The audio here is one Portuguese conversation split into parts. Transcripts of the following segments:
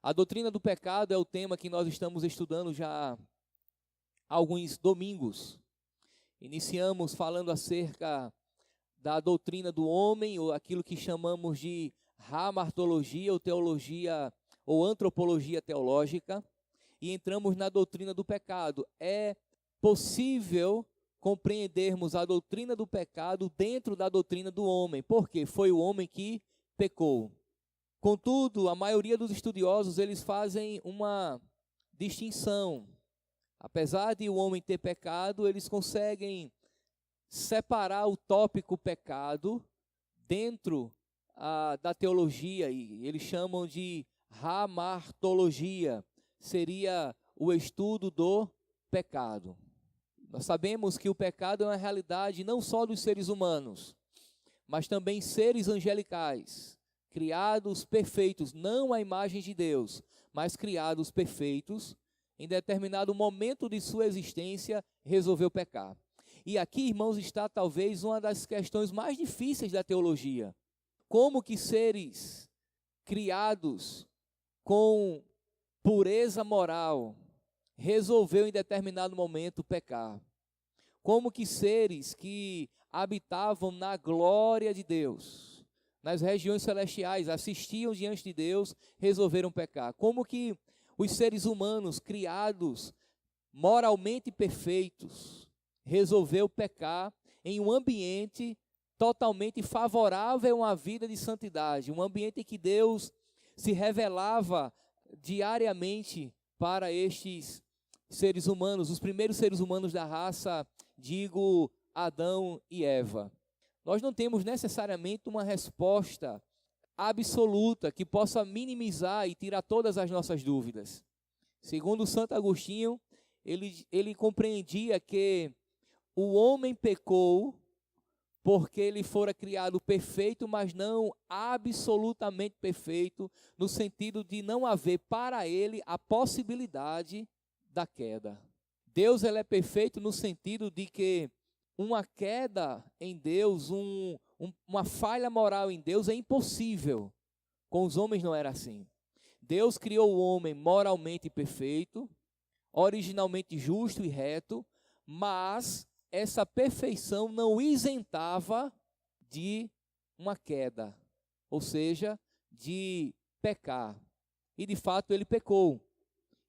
A doutrina do pecado é o tema que nós estamos estudando já há alguns domingos. Iniciamos falando acerca da doutrina do homem, ou aquilo que chamamos de hamartologia, ou teologia, ou antropologia teológica, e entramos na doutrina do pecado. É possível compreendermos a doutrina do pecado dentro da doutrina do homem, porque foi o homem que pecou. Contudo, a maioria dos estudiosos, eles fazem uma distinção. Apesar de o homem ter pecado, eles conseguem separar o tópico pecado dentro da teologia, e eles chamam de hamartologia, seria o estudo do pecado. Nós sabemos que o pecado é uma realidade não só dos seres humanos, mas também seres angelicais, criados perfeitos, não à imagem de Deus, mas criados perfeitos, em determinado momento de sua existência, resolveu pecar. E aqui, irmãos, está talvez uma das questões mais difíceis da teologia. Como que seres criados com pureza moral resolveu em determinado momento pecar? Como que seres que habitavam na glória de Deus, nas regiões celestiais, assistiam diante de Deus, resolveram pecar? Como que os seres humanos criados moralmente perfeitos resolveu pecar em um ambiente totalmente favorável a uma vida de santidade, um ambiente em que Deus se revelava diariamente para estes seres humanos, os primeiros seres humanos da raça, digo, Adão e Eva? Nós não temos necessariamente uma resposta absoluta que possa minimizar e tirar todas as nossas dúvidas. Segundo Santo Agostinho, ele compreendia que o homem pecou porque ele fora criado perfeito, mas não absolutamente perfeito, no sentido de não haver para ele a possibilidade da queda. Deus, ele é perfeito no sentido de que uma queda em Deus, uma falha moral em Deus é impossível. Com os homens não era assim. Deus criou o homem moralmente perfeito, originalmente justo e reto, mas essa perfeição não o isentava de uma queda, ou seja, de pecar. E de fato ele pecou.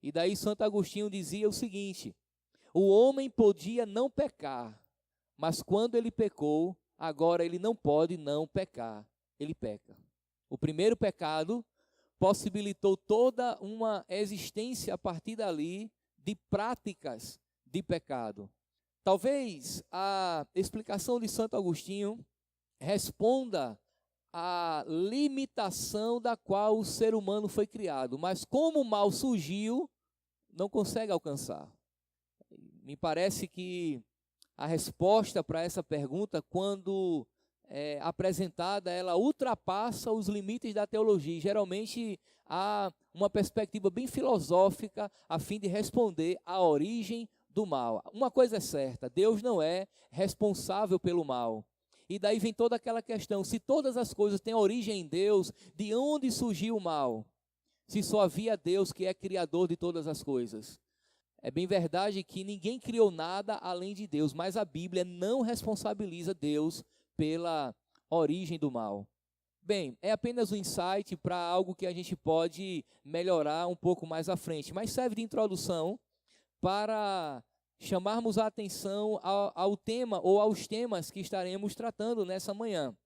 E daí Santo Agostinho dizia o seguinte: o homem podia não pecar, mas quando ele pecou, agora ele não pode não pecar, ele peca. O primeiro pecado possibilitou toda uma existência a partir dali de práticas de pecado. Talvez a explicação de Santo Agostinho responda à limitação da qual o ser humano foi criado, mas como o mal surgiu, não consegue alcançar. Me parece que a resposta para essa pergunta, quando apresentada, ela ultrapassa os limites da teologia. Geralmente há uma perspectiva bem filosófica a fim de responder à origem do mal. Uma coisa é certa: Deus não é responsável pelo mal. E daí vem toda aquela questão: se todas as coisas têm origem em Deus, de onde surgiu o mal? Se só havia Deus, que é criador de todas as coisas. É bem verdade que ninguém criou nada além de Deus, mas a Bíblia não responsabiliza Deus pela origem do mal. Bem, é apenas um insight para algo que a gente pode melhorar um pouco mais à frente, mas serve de introdução para chamarmos a atenção ao tema ou aos temas que estaremos tratando nessa manhã.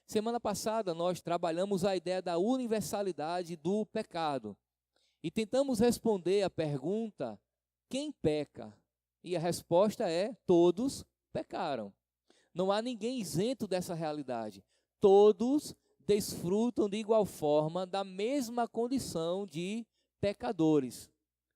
Semana passada nós trabalhamos a ideia da universalidade do pecado e tentamos responder a pergunta: quem peca? E a resposta é: todos pecaram. Não há ninguém isento dessa realidade. Todos desfrutam de igual forma da mesma condição de pecadores.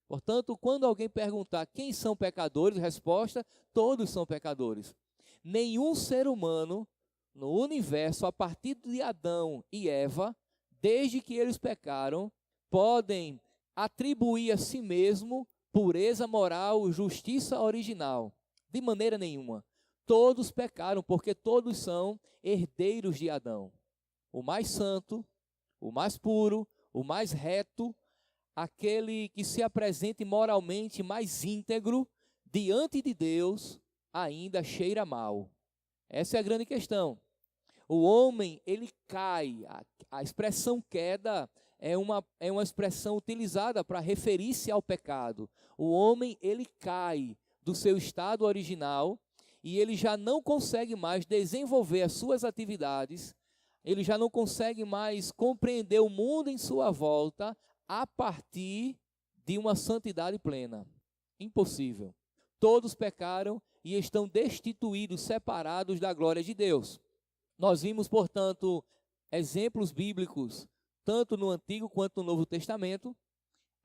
Portanto, quando alguém perguntar quem são pecadores, resposta: todos são pecadores. Nenhum ser humano no universo, a partir de Adão e Eva, desde que eles pecaram, podem atribuir a si mesmo pureza moral, justiça original. De maneira nenhuma. Todos pecaram, porque todos são herdeiros de Adão. O mais santo, o mais puro, o mais reto, aquele que se apresente moralmente mais íntegro diante de Deus ainda cheira mal. Essa é a grande questão. O homem, ele cai. A expressão queda é uma expressão utilizada para referir-se ao pecado. O homem, ele cai do seu estado original e ele já não consegue mais desenvolver as suas atividades, ele já não consegue mais compreender o mundo em sua volta a partir de uma santidade plena. Impossível. Todos pecaram e estão destituídos, separados da glória de Deus. Nós vimos, portanto, exemplos bíblicos, tanto no Antigo quanto no Novo Testamento,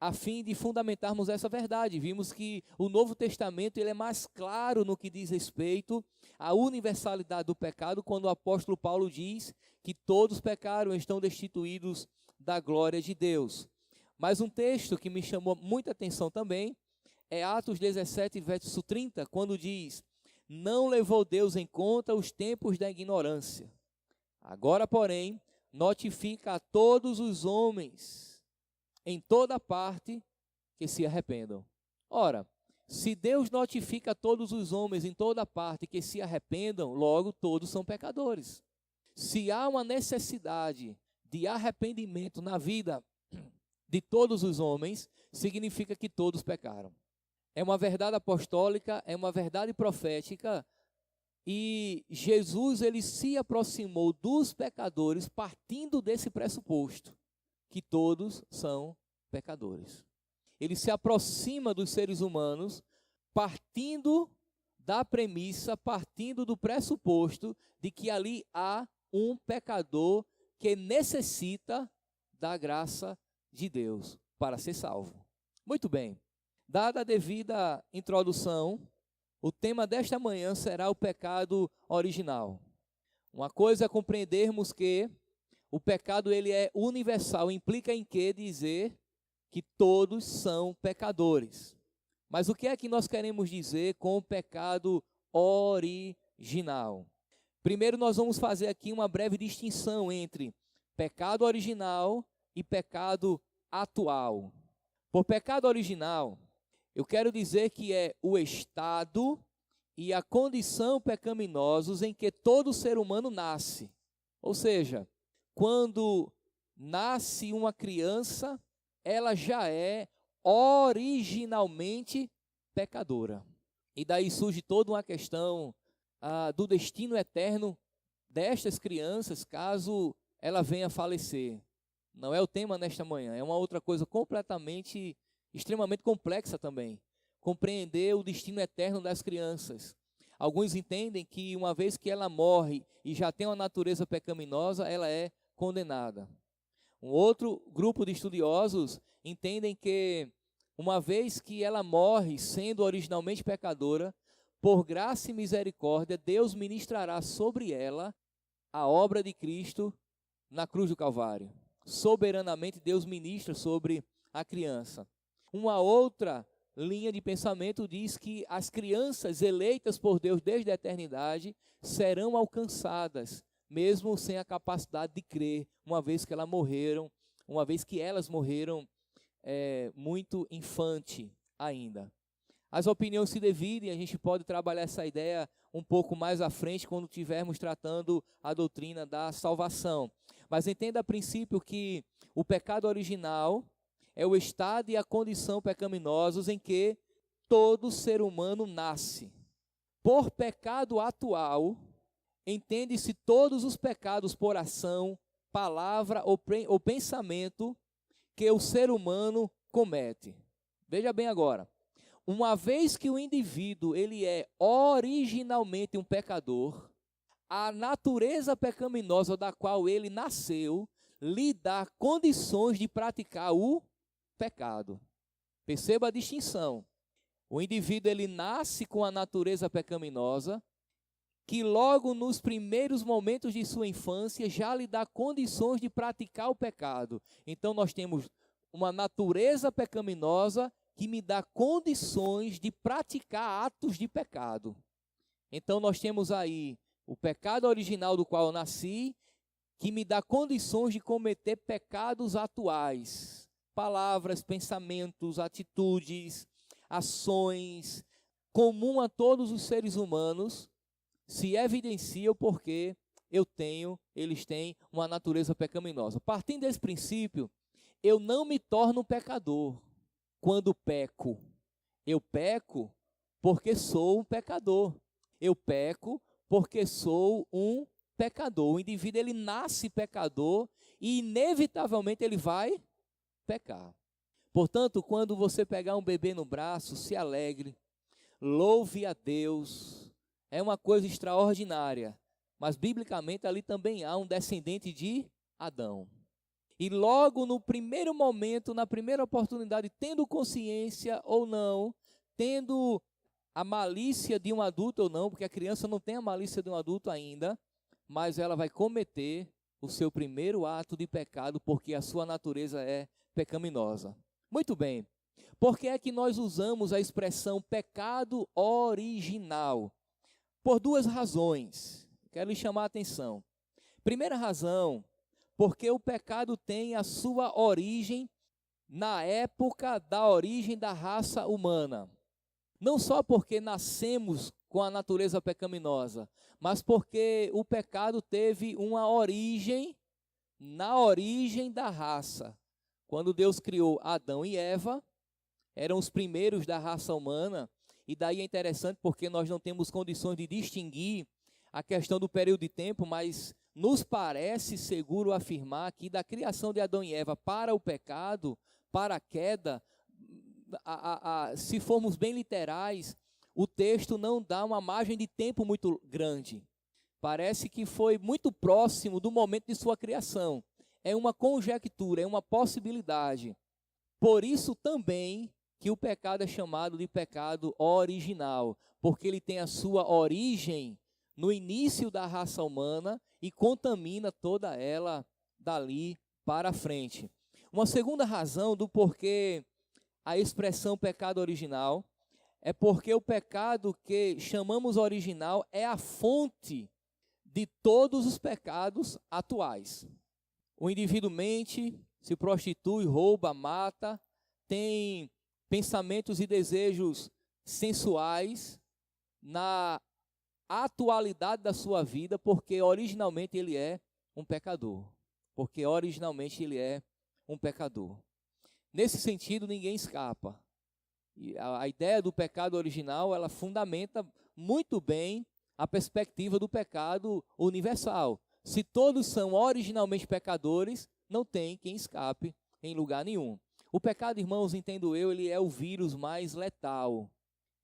a fim de fundamentarmos essa verdade. Vimos que o Novo Testamento ele é mais claro no que diz respeito à universalidade do pecado, quando o apóstolo Paulo diz que todos pecaram e estão destituídos da glória de Deus. Mas um texto que me chamou muita atenção também é Atos 17, verso 30, quando diz: não levou Deus em conta os tempos da ignorância. Agora, porém, notifica a todos os homens em toda parte que se arrependam. Ora, se Deus notifica a todos os homens em toda parte que se arrependam, logo todos são pecadores. Se há uma necessidade de arrependimento na vida de todos os homens, significa que todos pecaram. É uma verdade apostólica, é uma verdade profética, e Jesus ele se aproximou dos pecadores partindo desse pressuposto, que todos são pecadores. Ele se aproxima dos seres humanos partindo da premissa, partindo do pressuposto de que ali há um pecador que necessita da graça de Deus para ser salvo. Muito bem. Dada a devida introdução, o tema desta manhã será o pecado original. Uma coisa é compreendermos que o pecado ele é universal, implica em que dizer que todos são pecadores. Mas o que é que nós queremos dizer com o pecado original? Primeiro nós vamos fazer aqui uma breve distinção entre pecado original e pecado atual. Por pecado original, eu quero dizer que é o estado e a condição pecaminosos em que todo ser humano nasce. Ou seja, quando nasce uma criança, ela já é originalmente pecadora. E daí surge toda uma questão do destino eterno destas crianças, caso ela venha a falecer. Não é o tema nesta manhã, é uma outra coisa completamente, extremamente complexa também. Compreender o destino eterno das crianças. Alguns entendem que uma vez que ela morre e já tem uma natureza pecaminosa, ela é condenada. Um outro grupo de estudiosos entendem que uma vez que ela morre sendo originalmente pecadora, por graça e misericórdia, Deus ministrará sobre ela a obra de Cristo na cruz do Calvário. Soberanamente Deus ministra sobre a criança. Uma outra linha de pensamento diz que as crianças eleitas por Deus desde a eternidade serão alcançadas, mesmo sem a capacidade de crer, uma vez que elas morreram muito infante ainda. As opiniões se dividem, a gente pode trabalhar essa ideia um pouco mais à frente quando estivermos tratando a doutrina da salvação. Mas entenda a princípio que o pecado original é o estado e a condição pecaminosos em que todo ser humano nasce. Por pecado atual, entende-se todos os pecados por ação, palavra ou pensamento que o ser humano comete. Veja bem agora, uma vez que o indivíduo ele é originalmente um pecador, a natureza pecaminosa da qual ele nasceu lhe dá condições de praticar o pecado. Perceba a distinção. O indivíduo ele nasce com a natureza pecaminosa, que logo nos primeiros momentos de sua infância já lhe dá condições de praticar o pecado. Então nós temos uma natureza pecaminosa que me dá condições de praticar atos de pecado. Então nós temos aí o pecado original do qual eu nasci, que me dá condições de cometer pecados atuais. palavras, pensamentos, atitudes, ações, comum a todos os seres humanos, se evidenciam porque eles têm uma natureza pecaminosa. Partindo desse princípio, eu não me torno um pecador quando peco. Eu peco porque sou um pecador. Eu peco porque sou um pecador. O indivíduo, ele nasce pecador e inevitavelmente ele vai pecar. Portanto, quando você pegar um bebê no braço, se alegre, louve a Deus. É uma coisa extraordinária. Mas, biblicamente, ali também há um descendente de Adão. E logo no primeiro momento, na primeira oportunidade, tendo consciência ou não, tendo a malícia de um adulto ou não, porque a criança não tem a malícia de um adulto ainda, mas ela vai cometer o seu primeiro ato de pecado, porque a sua natureza é pecaminosa. Muito bem. Por que é que nós usamos a expressão pecado original? Por duas razões. Quero lhe chamar a atenção. Primeira razão, porque o pecado tem a sua origem na época da origem da raça humana. Não só porque nascemos com a natureza pecaminosa, mas porque o pecado teve uma origem na origem da raça. Quando Deus criou Adão e Eva, eram os primeiros da raça humana, e daí é interessante porque nós não temos condições de distinguir a questão do período de tempo, mas nos parece seguro afirmar que da criação de Adão e Eva para o pecado, para a queda, se formos bem literais, o texto não dá uma margem de tempo muito grande. Parece que foi muito próximo do momento de sua criação. É uma conjectura, é uma possibilidade. Por isso também que o pecado é chamado de pecado original, porque ele tem a sua origem no início da raça humana e contamina toda ela dali para frente. Uma segunda razão do porquê a expressão pecado original é porque o pecado que chamamos original é a fonte de todos os pecados atuais. O indivíduo mente, se prostitui, rouba, mata, tem pensamentos e desejos sensuais na atualidade da sua vida, porque originalmente ele é um pecador. Porque originalmente ele é um pecador. Nesse sentido, ninguém escapa. E a ideia do pecado original, ela fundamenta muito bem a perspectiva do pecado universal. Se todos são originalmente pecadores, não tem quem escape em lugar nenhum. O pecado, irmãos, entendo eu, ele é o vírus mais letal.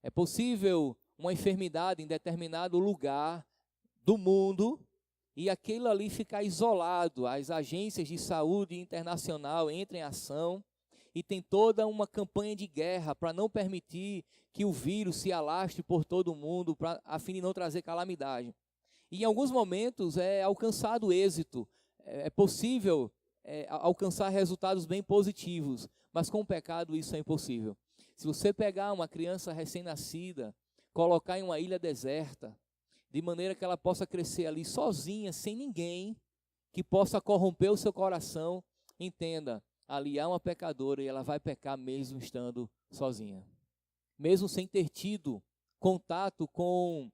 É possível uma enfermidade em determinado lugar do mundo e aquilo ali ficar isolado. As agências de saúde internacional entram em ação e tem toda uma campanha de guerra para não permitir que o vírus se alastre por todo o mundo, a fim de não trazer calamidade. E em alguns momentos é alcançado êxito, é possível alcançar resultados bem positivos, mas com o pecado isso é impossível. Se você pegar uma criança recém-nascida, colocar em uma ilha deserta, de maneira que ela possa crescer ali sozinha, sem ninguém, que possa corromper o seu coração, entenda, ali há uma pecadora e ela vai pecar mesmo estando sozinha. Mesmo sem ter tido contato com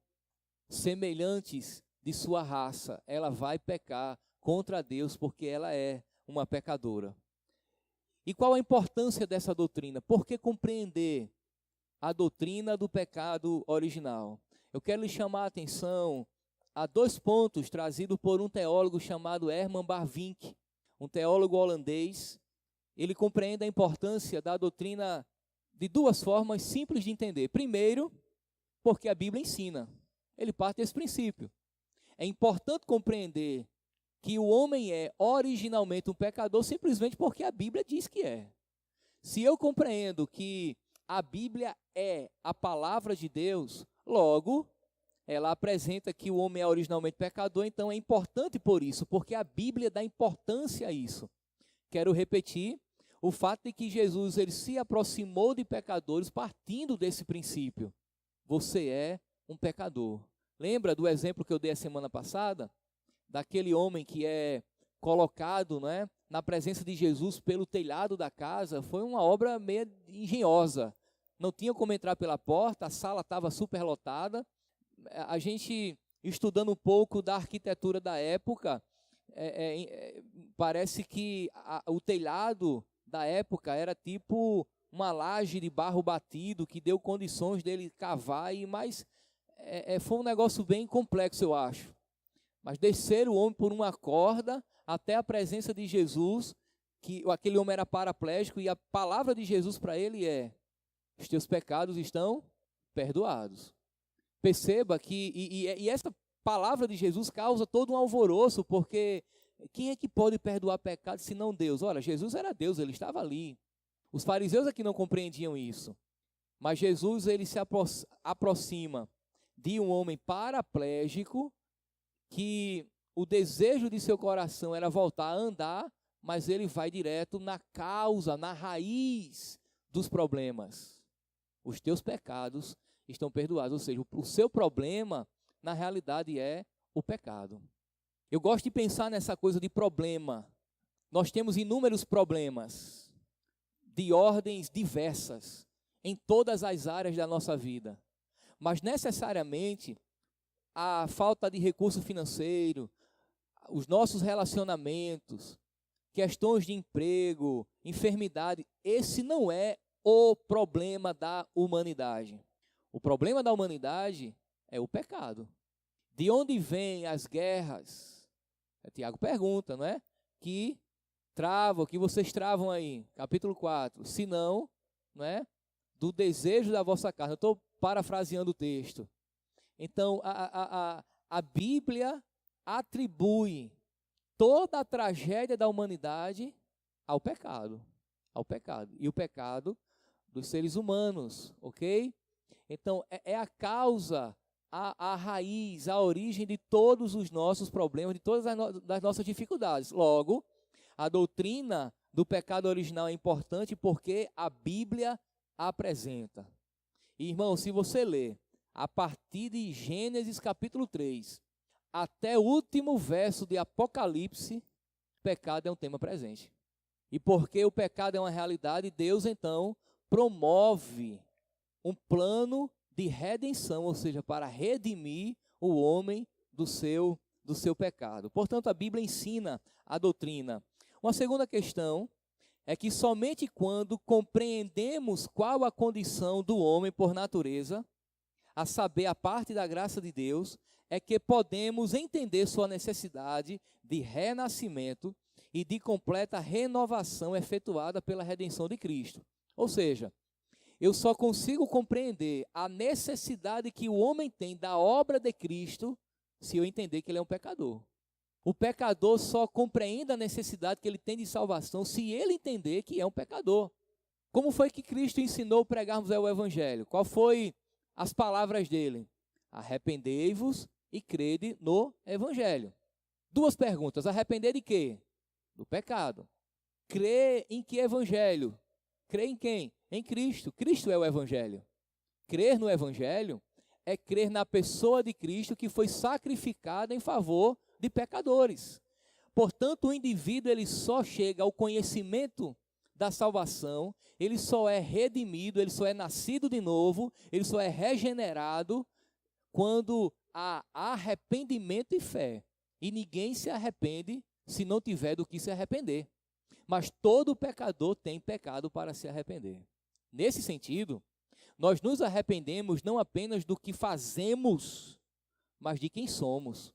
semelhantes de sua raça, ela vai pecar contra Deus porque ela é uma pecadora. E qual a importância dessa doutrina? Por que compreender a doutrina do pecado original? Eu quero lhe chamar a atenção a dois pontos trazidos por um teólogo chamado Herman Bavinck, um teólogo holandês. Ele compreende a importância da doutrina de duas formas simples de entender. Primeiro, porque a Bíblia ensina. Ele parte desse princípio. É importante compreender que o homem é originalmente um pecador simplesmente porque a Bíblia diz que é. Se eu compreendo que a Bíblia é a palavra de Deus, logo, ela apresenta que o homem é originalmente pecador, então é importante por isso, porque a Bíblia dá importância a isso. Quero repetir, o fato de que Jesus ele se aproximou de pecadores partindo desse princípio. Você é um pecador. Lembra do exemplo que eu dei a semana passada? Daquele homem que é colocado, na presença de Jesus pelo telhado da casa foi uma obra meio engenhosa. Não tinha como entrar pela porta, a sala estava superlotada. A gente, estudando um pouco da arquitetura da época, parece que o telhado da época era tipo uma laje de barro batido que deu condições dele cavar, mas foi um negócio bem complexo, eu acho. Mas descer o homem por uma corda até a presença de Jesus, que aquele homem era paraplégico, e a palavra de Jesus para ele é: os teus pecados estão perdoados. Perceba que, e essa palavra de Jesus causa todo um alvoroço, porque quem é que pode perdoar pecados senão Deus? Ora, Jesus era Deus, ele estava ali. Os fariseus aqui não compreendiam isso. Mas Jesus, ele se aproxima de um homem paraplégico, que o desejo de seu coração era voltar a andar, mas ele vai direto na causa, na raiz dos problemas. Os teus pecados estão perdoados, ou seja, o seu problema, na realidade, é o pecado. Eu gosto de pensar nessa coisa de problema. Nós temos inúmeros problemas, de ordens diversas, em todas as áreas da nossa vida. Mas, necessariamente, a falta de recurso financeiro, os nossos relacionamentos, questões de emprego, enfermidade, esse não é o problema da humanidade. O problema da humanidade é o pecado. De onde vêm as guerras? Tiago pergunta, não é? Que vocês travam aí, capítulo 4. Se não, é? Do desejo da vossa carne. Eu estou parafraseando o texto. Então, a Bíblia atribui toda a tragédia da humanidade ao pecado. Ao pecado. E o pecado dos seres humanos, ok? Então, é a causa, a raiz, a origem de todos os nossos problemas, de todas as nossas dificuldades. Logo, a doutrina do pecado original é importante porque a Bíblia a apresenta. E, irmão, se você ler a partir de Gênesis capítulo 3 até o último verso de Apocalipse, pecado é um tema presente. E porque o pecado é uma realidade, Deus então promove um plano de redenção, ou seja, para redimir o homem do seu pecado. Portanto, a Bíblia ensina a doutrina. Uma segunda questão é que somente quando compreendemos qual a condição do homem por natureza, a saber, a parte da graça de Deus, é que podemos entender sua necessidade de renascimento e de completa renovação efetuada pela redenção de Cristo. Ou seja, eu só consigo compreender a necessidade que o homem tem da obra de Cristo se eu entender que ele é um pecador. O pecador só compreende a necessidade que ele tem de salvação se ele entender que é um pecador. Como foi que Cristo ensinou a pregarmos o Evangelho? Qual foi as palavras dele? Arrependei-vos e crede no Evangelho. Duas perguntas. Arrepender de quê? Do pecado. Crer em que Evangelho? Crer em quem? Em Cristo. Cristo é o Evangelho. Crer no Evangelho é crer na pessoa de Cristo que foi sacrificada em favor de pecadores. Portanto, o indivíduo ele só chega ao conhecimento da salvação, ele só é redimido, ele só é nascido de novo, ele só é regenerado quando há arrependimento e fé. E ninguém se arrepende se não tiver do que se arrepender. Mas todo pecador tem pecado para se arrepender. Nesse sentido, nós nos arrependemos não apenas do que fazemos, mas de quem somos.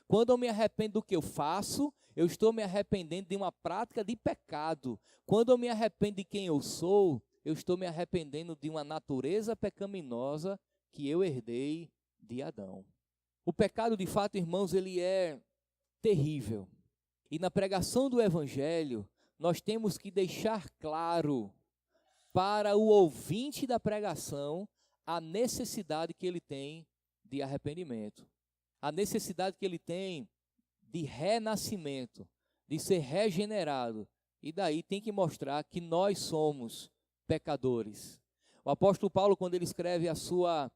Quando eu me arrependo do que eu faço, eu estou me arrependendo de uma prática de pecado. Quando eu me arrependo de quem eu sou, eu estou me arrependendo de uma natureza pecaminosa que eu herdei de Adão. O pecado, de fato, irmãos, ele é terrível. E na pregação do Evangelho, nós temos que deixar claro para o ouvinte da pregação a necessidade que ele tem de arrependimento. A necessidade que ele tem de renascimento, de ser regenerado. E daí tem que mostrar que nós somos pecadores. O apóstolo Paulo, quando ele escreve a sua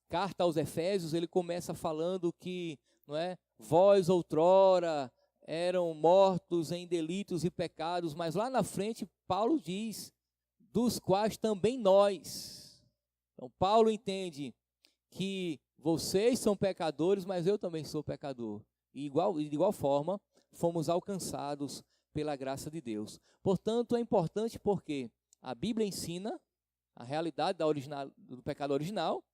carta aos Efésios, ele começa falando que, não é, vós outrora eram mortos em delitos e pecados, mas lá na frente Paulo diz, dos quais também nós. Então Paulo entende que vocês são pecadores, mas eu também sou pecador. E de igual forma, fomos alcançados pela graça de Deus. Portanto, é importante porque a Bíblia ensina a realidade do pecado original,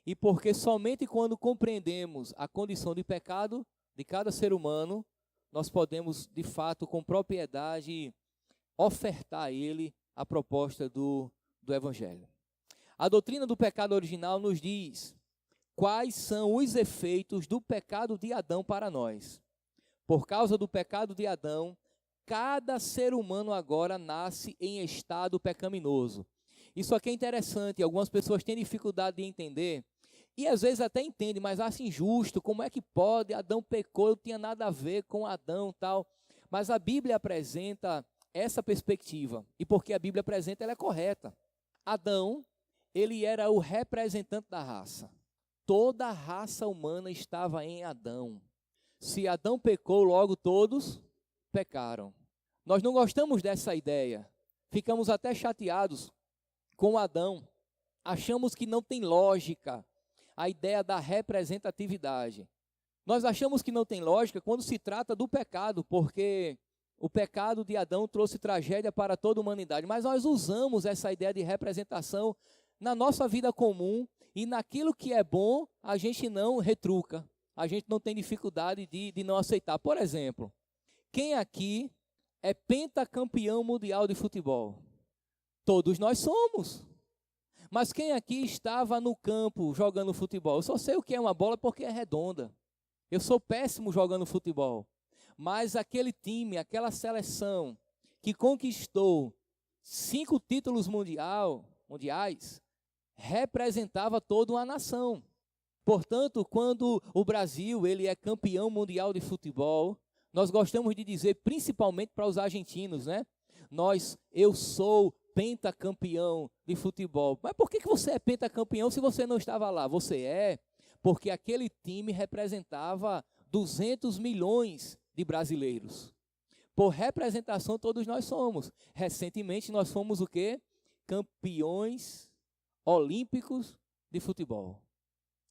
e porque somente quando compreendemos a condição de pecado de cada ser humano, nós podemos, de fato, com propriedade, ofertar a ele a proposta do Evangelho. A doutrina do pecado original nos diz quais são os efeitos do pecado de Adão para nós. Por causa do pecado de Adão, cada ser humano agora nasce em estado pecaminoso. Isso aqui é interessante, algumas pessoas têm dificuldade de entender, e às vezes até entendem, mas acham injusto, como é que pode, Adão pecou, eu tinha nada a ver com Adão, tal. Mas a Bíblia apresenta essa perspectiva, e porque a Bíblia apresenta, ela é correta. Adão, ele era o representante da raça. Toda a raça humana estava em Adão. Se Adão pecou, logo todos pecaram. Nós não gostamos dessa ideia, ficamos até chateados com Adão, achamos que não tem lógica a ideia da representatividade. Nós achamos que não tem lógica quando se trata do pecado, porque o pecado de Adão trouxe tragédia para toda a humanidade, mas nós usamos essa ideia de representação na nossa vida comum, e naquilo que é bom, a gente não retruca, a gente não tem dificuldade de não aceitar. Por exemplo, quem aqui é pentacampeão mundial de futebol? Todos nós somos. Mas quem aqui estava no campo jogando futebol? Eu só sei o que é uma bola porque é redonda. Eu sou péssimo jogando futebol. Mas aquele time, aquela seleção que conquistou 5 títulos mundiais, representava toda uma nação. Portanto, quando o Brasil ele é campeão mundial de futebol, nós gostamos de dizer, principalmente para os argentinos, né? Eu sou pentacampeão de futebol. Mas por que você é pentacampeão se você não estava lá? Você é porque aquele time representava 200 milhões de brasileiros. Por representação, todos nós somos. Recentemente, nós fomos o quê? Campeões olímpicos de futebol.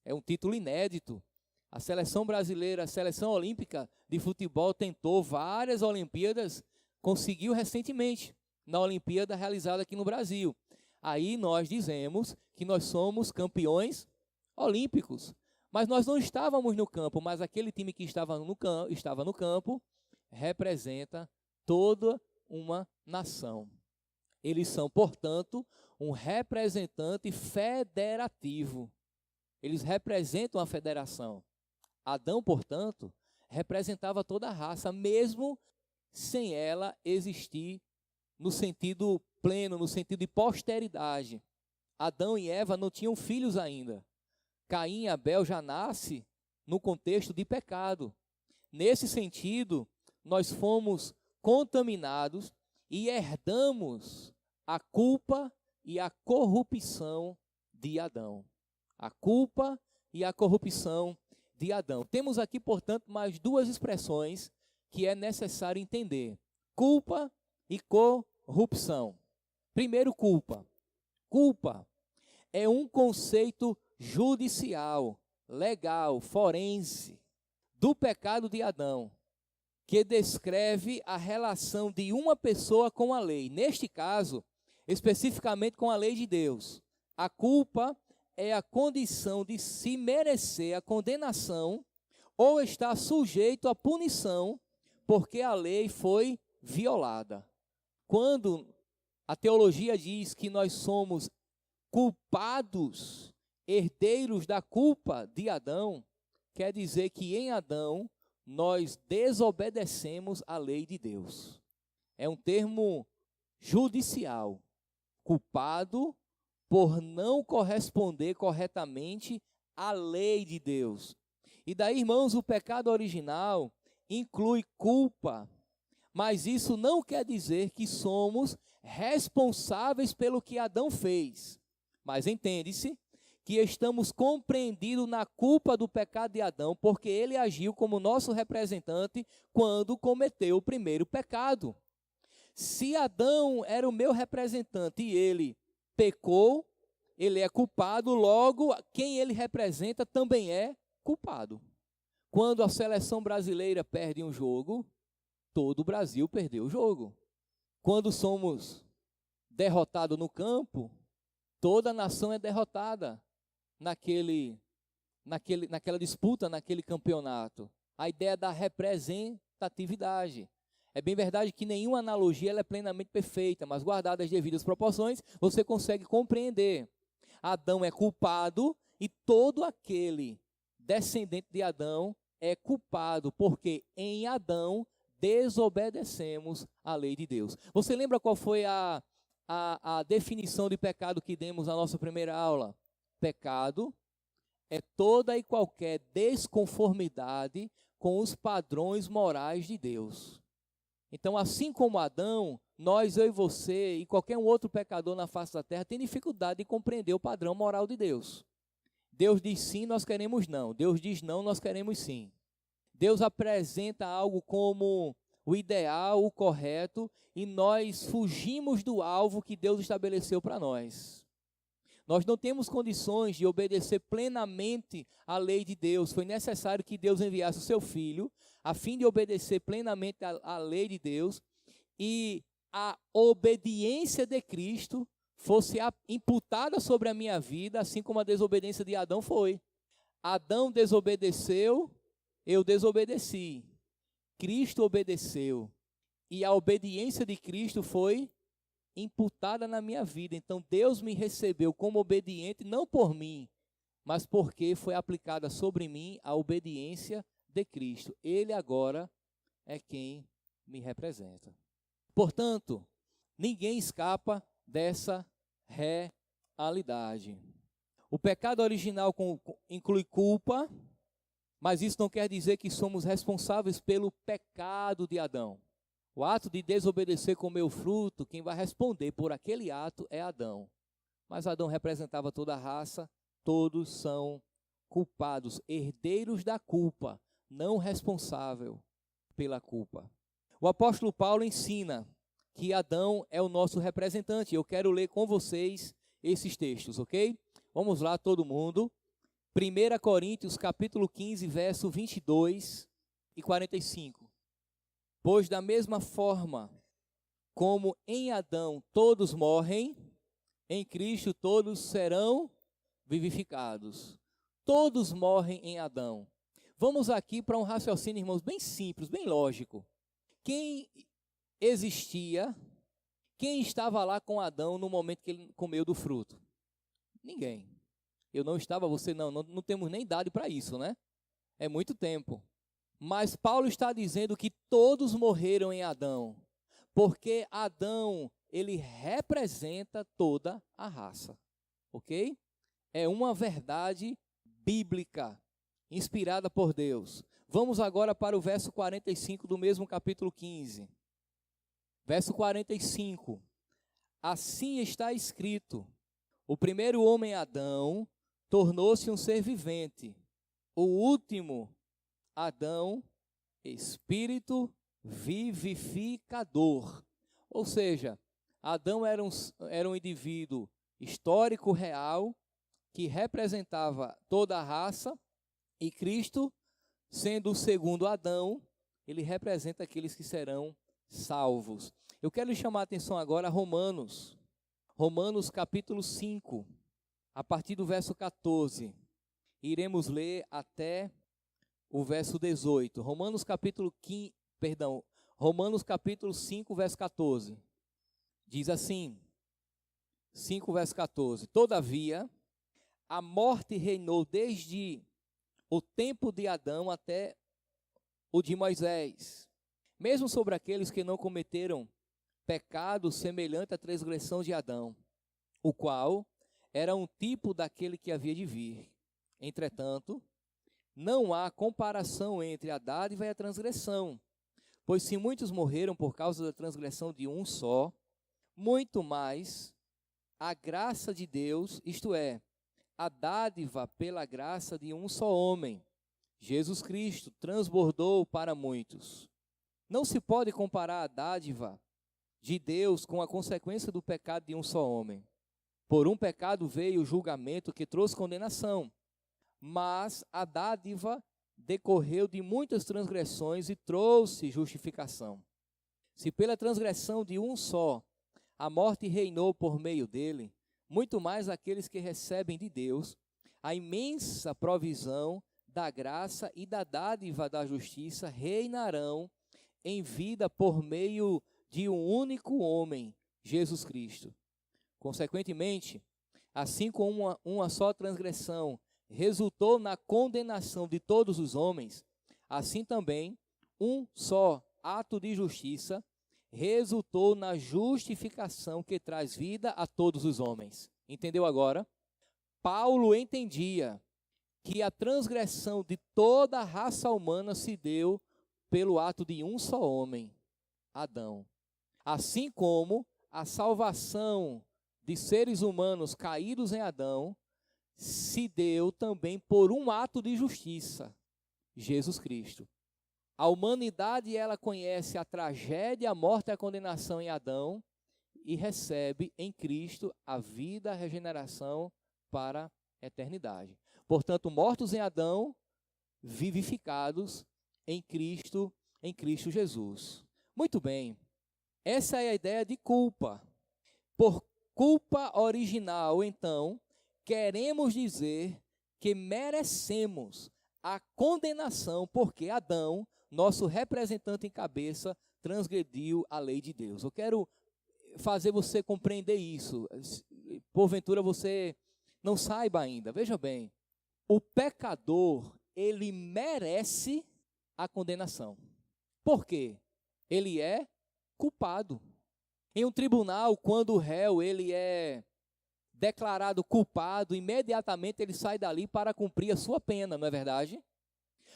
É um título inédito. A seleção brasileira, a seleção olímpica de futebol tentou várias Olimpíadas, conseguiu recentemente na Olimpíada realizada aqui no Brasil. Aí nós dizemos que nós somos campeões olímpicos, mas nós não estávamos no campo, mas aquele time que estava no campo representa toda uma nação. Eles são, portanto, um representante federativo. Eles representam a federação. Adão, portanto, representava toda a raça, mesmo sem ela existir no sentido pleno, no sentido de posteridade. Adão e Eva não tinham filhos ainda. Caim e Abel já nascem no contexto de pecado. Nesse sentido, nós fomos contaminados e herdamos a culpa e a corrupção de Adão. A culpa e a corrupção de Adão. Temos aqui, portanto, mais 2 expressões que é necessário entender: culpa e corrupção. Primeiro, culpa. Culpa é um conceito judicial, legal, forense, do pecado de Adão, que descreve a relação de uma pessoa com a lei. Neste caso, especificamente com a lei de Deus. A culpa é a condição de se merecer a condenação ou estar sujeito à punição porque a lei foi violada. Quando a teologia diz que nós somos culpados, herdeiros da culpa de Adão, quer dizer que em Adão nós desobedecemos a lei de Deus. É um termo judicial. Culpado por não corresponder corretamente à lei de Deus. E daí, irmãos, o pecado original inclui culpa, mas isso não quer dizer que somos responsáveis pelo que Adão fez. Mas entende-se que estamos compreendidos na culpa do pecado de Adão, porque ele agiu como nosso representante quando cometeu o primeiro pecado. Se Adão era o meu representante e ele pecou, ele é culpado, logo quem ele representa também é culpado. Quando a seleção brasileira perde um jogo, todo o Brasil perdeu o jogo. Quando somos derrotados no campo, toda a nação é derrotada naquela disputa, naquele campeonato. A ideia da representatividade. É bem verdade que nenhuma analogia ela é plenamente perfeita, mas guardadas as devidas proporções, você consegue compreender. Adão é culpado e todo aquele descendente de Adão é culpado, porque em Adão desobedecemos a lei de Deus. Você lembra qual foi a definição de pecado que demos na nossa primeira aula? Pecado é toda e qualquer desconformidade com os padrões morais de Deus. Então, assim como Adão, nós, eu e você e qualquer um outro pecador na face da terra tem dificuldade de compreender o padrão moral de Deus. Deus diz sim, nós queremos não. Deus diz não, nós queremos sim. Deus apresenta algo como o ideal, o correto, e nós fugimos do alvo que Deus estabeleceu para nós. Nós não temos condições de obedecer plenamente à lei de Deus. Foi necessário que Deus enviasse o seu Filho, a fim de obedecer plenamente à lei de Deus, e a obediência de Cristo fosse imputada sobre a minha vida, assim como a desobediência de Adão foi. Adão desobedeceu, eu desobedeci. Cristo obedeceu. E a obediência de Cristo foi imputada na minha vida. Então Deus me recebeu como obediente, não por mim, mas porque foi aplicada sobre mim a obediência de Cristo. Ele agora é quem me representa. Portanto, ninguém escapa dessa realidade. O pecado original inclui culpa, mas isso não quer dizer que somos responsáveis pelo pecado de Adão. O ato de desobedecer comer o fruto, quem vai responder por aquele ato é Adão. Mas Adão representava toda a raça, todos são culpados, herdeiros da culpa, não responsável pela culpa. O apóstolo Paulo ensina que Adão é o nosso representante. Eu quero ler com vocês esses textos, ok? Vamos lá, todo mundo. 1 Coríntios, capítulo 15, verso 22 e 45. Pois da mesma forma como em Adão todos morrem, em Cristo todos serão vivificados. Todos morrem em Adão. Vamos aqui para um raciocínio, irmãos, bem simples, bem lógico. Quem existia, quem estava lá com Adão no momento que ele comeu do fruto? Ninguém. Eu não estava, você não temos nem idade para isso, né? É muito tempo. Mas Paulo está dizendo que todos morreram em Adão, porque Adão, ele representa toda a raça, ok? É uma verdade bíblica, inspirada por Deus. Vamos agora para o verso 45 do mesmo capítulo 15. Verso 45. Assim está escrito: o primeiro homem, Adão, tornou-se um ser vivente. O último, Adão, espírito vivificador. Ou seja, Adão era um indivíduo histórico real que representava toda a raça, e Cristo, sendo o segundo Adão, ele representa aqueles que serão salvos. Eu quero chamar a atenção agora a Romanos capítulo 5, a partir do verso 14. Iremos ler até o verso 18. Romanos capítulo 5, verso 14. Diz assim, 5, verso 14. Todavia, a morte reinou desde o tempo de Adão até o de Moisés, mesmo sobre aqueles que não cometeram pecado semelhante à transgressão de Adão, o qual era um tipo daquele que havia de vir. Entretanto, não há comparação entre a dádiva e a transgressão, pois se muitos morreram por causa da transgressão de um só, muito mais a graça de Deus, isto é, a dádiva pela graça de um só homem, Jesus Cristo, transbordou para muitos. Não se pode comparar a dádiva de Deus com a consequência do pecado de um só homem. Por um pecado veio o julgamento que trouxe condenação, mas a dádiva decorreu de muitas transgressões e trouxe justificação. Se pela transgressão de um só a morte reinou por meio dele, muito mais aqueles que recebem de Deus a imensa provisão da graça e da dádiva da justiça reinarão em vida por meio de um único homem, Jesus Cristo. Consequentemente, assim como uma só transgressão resultou na condenação de todos os homens, assim também um só ato de justiça resultou na justificação que traz vida a todos os homens. Entendeu agora? Paulo entendia que a transgressão de toda a raça humana se deu pelo ato de um só homem, Adão. Assim como a salvação de seres humanos caídos em Adão se deu também por um ato de justiça, Jesus Cristo. A humanidade, ela conhece a tragédia, a morte e a condenação em Adão e recebe em Cristo a vida, a regeneração para a eternidade. Portanto, mortos em Adão, vivificados em Cristo Jesus. Muito bem, essa é a ideia de culpa. Por culpa original, então, queremos dizer que merecemos a condenação porque Adão, nosso representante em cabeça, transgrediu a lei de Deus. Eu quero fazer você compreender isso. Porventura você não saiba ainda. Veja bem, o pecador, ele merece a condenação. Por quê? Ele é culpado. Em um tribunal, quando o réu ele é declarado culpado, imediatamente ele sai dali para cumprir a sua pena, não é verdade?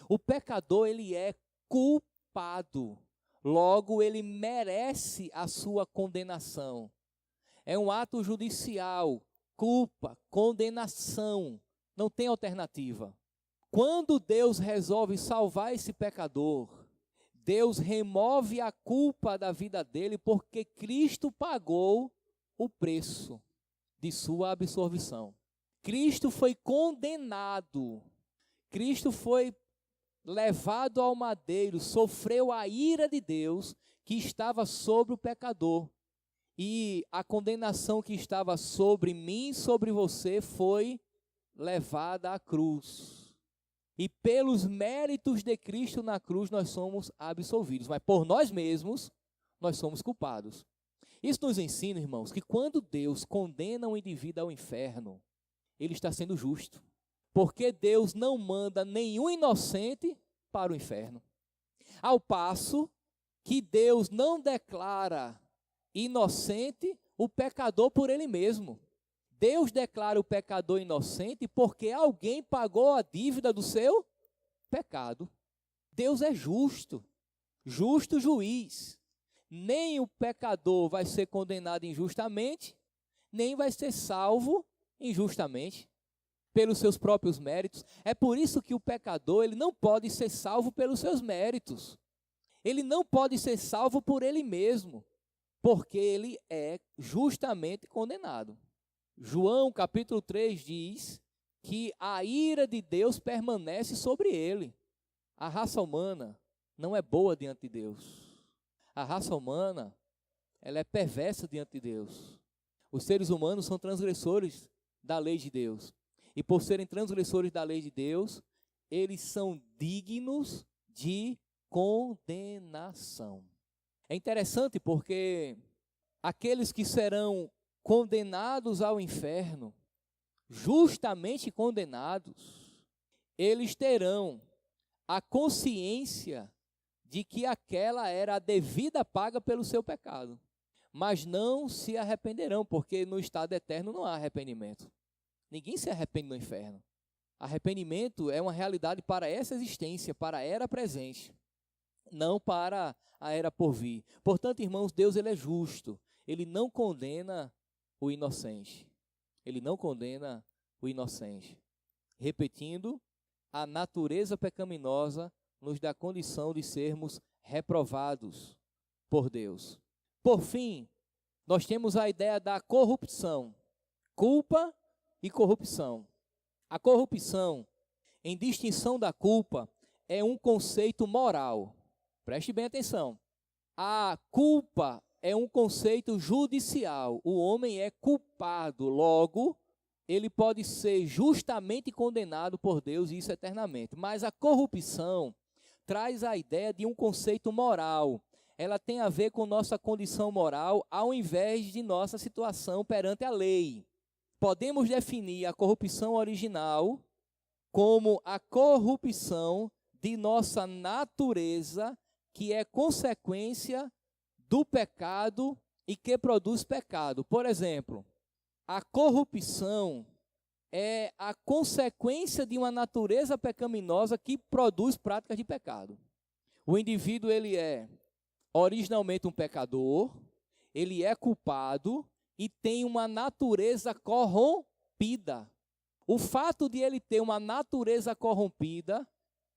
O pecador, ele é culpado. Logo, ele merece a sua condenação. É um ato judicial, culpa, condenação. Não tem alternativa. Quando Deus resolve salvar esse pecador, Deus remove a culpa da vida dele porque Cristo pagou o preço de sua absolvição. Cristo foi condenado. Cristo foi levado ao madeiro, sofreu a ira de Deus que estava sobre o pecador. E a condenação que estava sobre mim, sobre você, foi levada à cruz. E pelos méritos de Cristo na cruz nós somos absolvidos, mas por nós mesmos nós somos culpados. Isso nos ensina, irmãos, que quando Deus condena um indivíduo ao inferno, ele está sendo justo. Porque Deus não manda nenhum inocente para o inferno. Ao passo que Deus não declara inocente o pecador por ele mesmo. Deus declara o pecador inocente porque alguém pagou a dívida do seu pecado. Deus é justo, justo juiz. Nem o pecador vai ser condenado injustamente, nem vai ser salvo injustamente pelos seus próprios méritos. É por isso que o pecador, ele não pode ser salvo pelos seus méritos. Ele não pode ser salvo por ele mesmo, porque ele é justamente condenado. João capítulo 3 diz que a ira de Deus permanece sobre ele. A raça humana não é boa diante de Deus. A raça humana, ela é perversa diante de Deus. Os seres humanos são transgressores da lei de Deus. E por serem transgressores da lei de Deus, eles são dignos de condenação. É interessante porque aqueles que serão condenados ao inferno, justamente condenados, eles terão a consciência de que aquela era a devida paga pelo seu pecado, mas não se arrependerão, porque no estado eterno não há arrependimento. Ninguém se arrepende no inferno. Arrependimento é uma realidade para essa existência, para a era presente, não para a era por vir. Portanto, irmãos, Deus ele é justo. Ele não condena o inocente. Ele não condena o inocente. Repetindo, a natureza pecaminosa nos dá condição de sermos reprovados por Deus. Por fim, nós temos a ideia da corrupção. Culpa e corrupção. A corrupção, em distinção da culpa, é um conceito moral. Preste bem atenção. A culpa é um conceito judicial. O homem é culpado, logo, ele pode ser justamente condenado por Deus, e isso eternamente. Mas a corrupção traz a ideia de um conceito moral. Ela tem a ver com nossa condição moral, ao invés de nossa situação perante a lei. Podemos definir a corrupção original como a corrupção de nossa natureza, que é consequência do pecado e que produz pecado. Por exemplo, a corrupção é a consequência de uma natureza pecaminosa que produz práticas de pecado. O indivíduo, ele é originalmente um pecador, ele é culpado e tem uma natureza corrompida. O fato de ele ter uma natureza corrompida,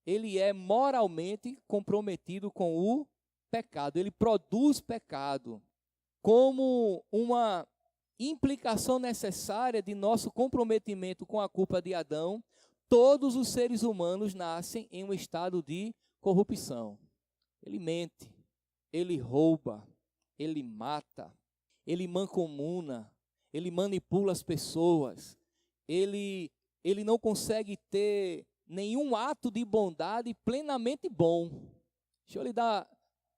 ele é moralmente comprometido com o pecado. Ele produz pecado como uma implicação necessária de nosso comprometimento com a culpa de Adão. Todos os seres humanos nascem em um estado de corrupção. Ele mente, ele rouba, ele mata, ele mancomuna, ele manipula as pessoas, ele não consegue ter nenhum ato de bondade plenamente bom. Deixa eu lhe dar,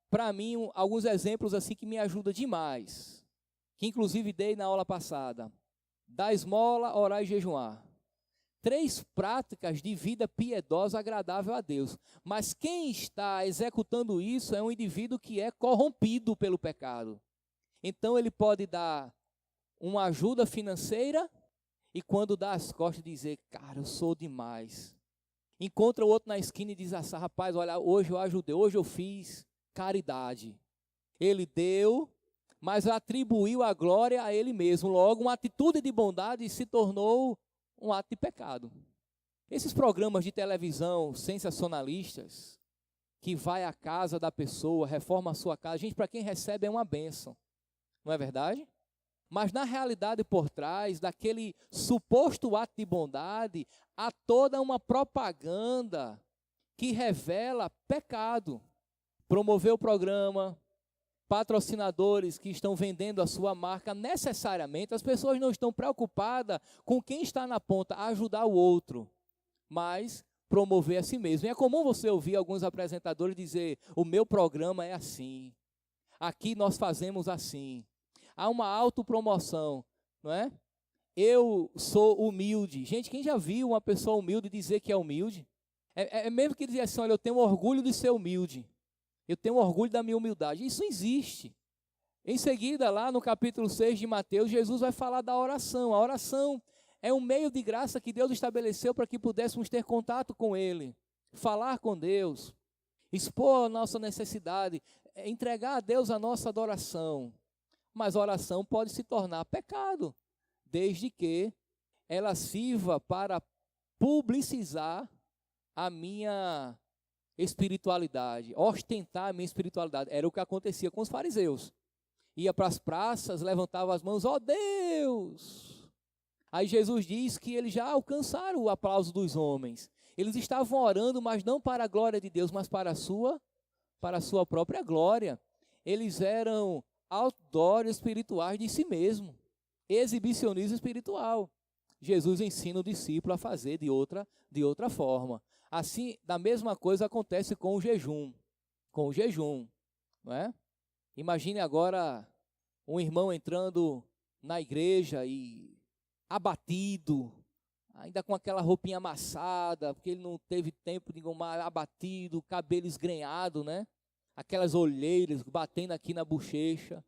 para mim, alguns exemplos assim que me ajudam demais, que inclusive dei na aula passada. Dar esmola, orar e jejuar. 3 práticas de vida piedosa agradável a Deus. Mas quem está executando isso é um indivíduo que é corrompido pelo pecado. Então ele pode dar uma ajuda financeira e quando dá as costas dizer, cara, eu sou demais. Encontra o outro na esquina e diz assim, rapaz, olha, hoje eu ajudei, hoje eu fiz caridade. Ele deu, mas atribuiu a glória a ele mesmo. Logo, uma atitude de bondade se tornou um ato de pecado. Esses programas de televisão sensacionalistas, que vai à casa da pessoa, reforma a sua casa, gente, para quem recebe é uma bênção, não é verdade? Mas na realidade por trás daquele suposto ato de bondade, há toda uma propaganda que revela pecado. Promover o programa, patrocinadores que estão vendendo a sua marca, necessariamente as pessoas não estão preocupadas com quem está na ponta, ajudar o outro, mas promover a si mesmo. E é comum você ouvir alguns apresentadores dizer, o meu programa é assim, aqui nós fazemos assim. Há uma autopromoção, não é? Eu sou humilde. Gente, quem já viu uma pessoa humilde dizer que é humilde? É mesmo que dizer assim, olha, eu tenho orgulho de ser humilde. Eu tenho orgulho da minha humildade. Isso existe. Em seguida, lá no capítulo 6 de Mateus, Jesus vai falar da oração. A oração é um meio de graça que Deus estabeleceu para que pudéssemos ter contato com Ele, falar com Deus, expor a nossa necessidade, entregar a Deus a nossa adoração. Mas a oração pode se tornar pecado, desde que ela sirva para publicizar a minha espiritualidade, ostentar a minha espiritualidade. Era o que acontecia com os fariseus. Ia para as praças, levantava as mãos, ó Deus! Aí Jesus diz que eles já alcançaram o aplauso dos homens. Eles estavam orando, mas não para a glória de Deus, mas para a sua própria glória. Eles eram outdoors espirituais de si mesmo, exibicionismo espiritual. Jesus ensina o discípulo a fazer de outra forma. Assim, da mesma coisa acontece com o jejum, não é? Imagine agora um irmão entrando na igreja e abatido, ainda com aquela roupinha amassada, porque ele não teve tempo de engomar, abatido, cabelo esgrenhado, né? Aquelas olheiras batendo aqui na bochecha,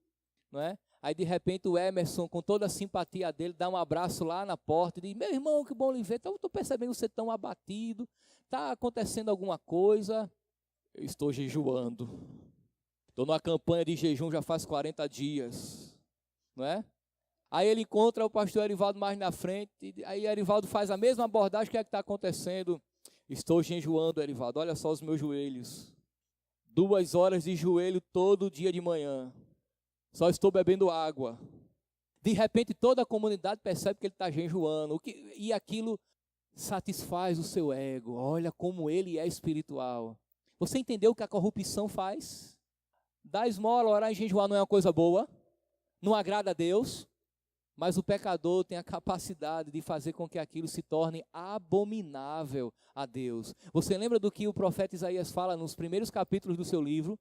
não é? Aí de repente o Emerson, com toda a simpatia dele, dá um abraço lá na porta e diz, meu irmão, que bom lhe ver, estou percebendo que você tão abatido, está acontecendo alguma coisa? Eu estou jejuando, estou numa campanha de jejum já faz 40 dias, não é? Aí ele encontra o pastor Erivaldo mais na frente, e aí Erivaldo faz a mesma abordagem. O que é que está acontecendo? Estou jejuando, Erivaldo, olha só os meus joelhos. 2 horas de joelho todo dia de manhã. Só estou bebendo água. De repente toda a comunidade percebe que ele está jejuando. E aquilo satisfaz o seu ego. Olha como ele é espiritual. Você entendeu o que a corrupção faz? Dar esmola, orar e jejuar não é uma coisa boa. Não agrada a Deus. Mas o pecador tem a capacidade de fazer com que aquilo se torne abominável a Deus. Você lembra do que o profeta Isaías fala nos primeiros capítulos do seu livro?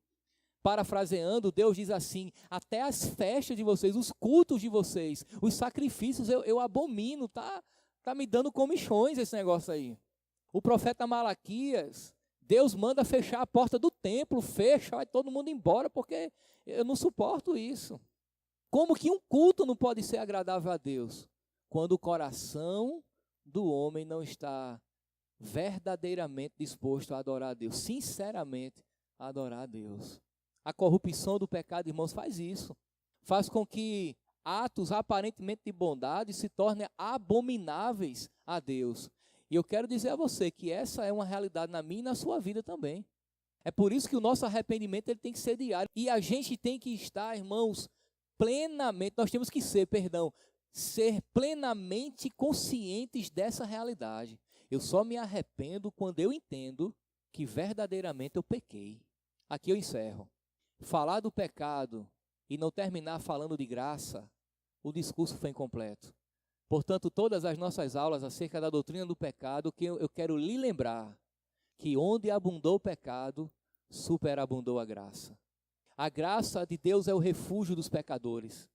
Parafraseando, Deus diz assim: até as festas de vocês, os cultos de vocês, os sacrifícios eu abomino, tá me dando comichões esse negócio aí. O profeta Malaquias, Deus manda fechar a porta do templo, fecha, vai todo mundo embora, porque eu não suporto isso. Como que um culto não pode ser agradável a Deus? Quando o coração do homem não está verdadeiramente disposto a adorar a Deus, sinceramente a adorar a Deus. A corrupção do pecado, irmãos, faz isso. Faz com que atos aparentemente de bondade se tornem abomináveis a Deus. E eu quero dizer a você que essa é uma realidade na minha e na sua vida também. É por isso que o nosso arrependimento ele tem que ser diário. E a gente tem que estar, irmãos, plenamente, nós temos que ser plenamente conscientes dessa realidade. Eu só me arrependo quando eu entendo que verdadeiramente eu pequei. Aqui eu encerro. Falar do pecado e não terminar falando de graça, o discurso foi incompleto. Portanto, todas as nossas aulas acerca da doutrina do pecado, que eu quero lhe lembrar que onde abundou o pecado, superabundou a graça. A graça de Deus é o refúgio dos pecadores.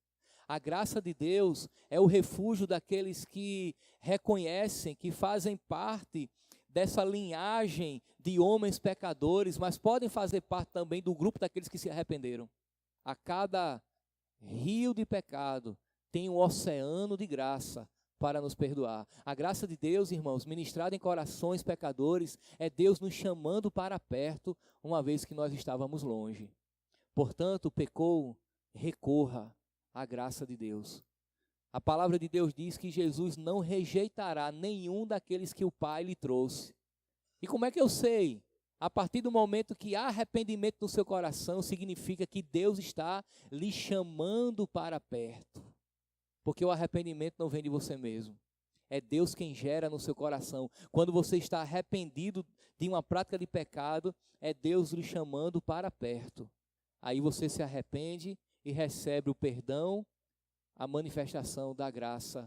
A graça de Deus é o refúgio daqueles que reconhecem, que fazem parte dessa linhagem de homens pecadores, mas podem fazer parte também do grupo daqueles que se arrependeram. A cada rio de pecado tem um oceano de graça para nos perdoar. A graça de Deus, irmãos, ministrada em corações pecadores, é Deus nos chamando para perto, uma vez que nós estávamos longe. Portanto, pecou, recorra à graça de Deus. A palavra de Deus diz que Jesus não rejeitará nenhum daqueles que o Pai lhe trouxe. E como é que eu sei? A partir do momento que há arrependimento no seu coração, significa que Deus está lhe chamando para perto. Porque o arrependimento não vem de você mesmo. É Deus quem gera no seu coração. Quando você está arrependido de uma prática de pecado, é Deus lhe chamando para perto. Aí você se arrepende e recebe o perdão, a manifestação da graça